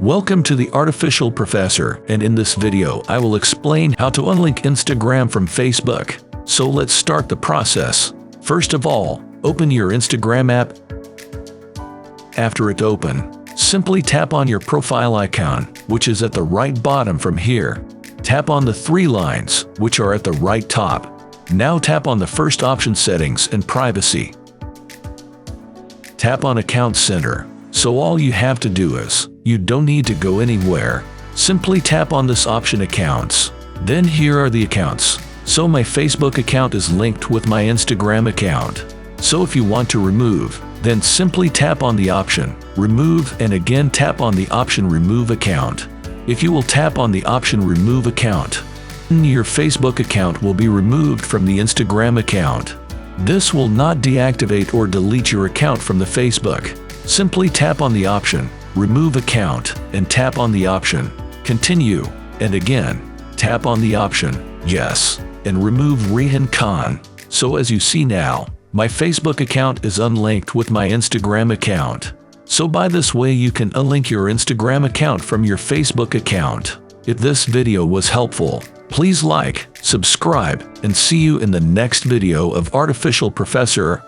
Welcome to the Artificial Professor, and in this video I will explain how to unlink Instagram from Facebook. So let's start the process. First of all, open your Instagram app. After it open, simply tap on your profile icon, which is at the right bottom from here. Tap on the three lines, which are at the right top. Now tap on the first option, Settings and Privacy. Tap on Account Center. So all you have to do is, you don't need to go anywhere. Simply tap on this option, Accounts. Then here are the accounts. So my Facebook account is linked with my Instagram account. So if you want to remove, then simply tap on the option, Remove, and again tap on the option, Remove Account. If you will tap on the option, Remove Account, your Facebook account will be removed from the Instagram account. This will not deactivate or delete your account from the Facebook. Simply tap on the option, Remove Account, and tap on the option, Continue, and again, tap on the option, Yes, and remove Rehan Khan. So as you see now, my Facebook account is unlinked with my Instagram account. So by this way you can unlink your Instagram account from your Facebook account. If this video was helpful, please like, subscribe, and see you in the next video of Artificial Professor.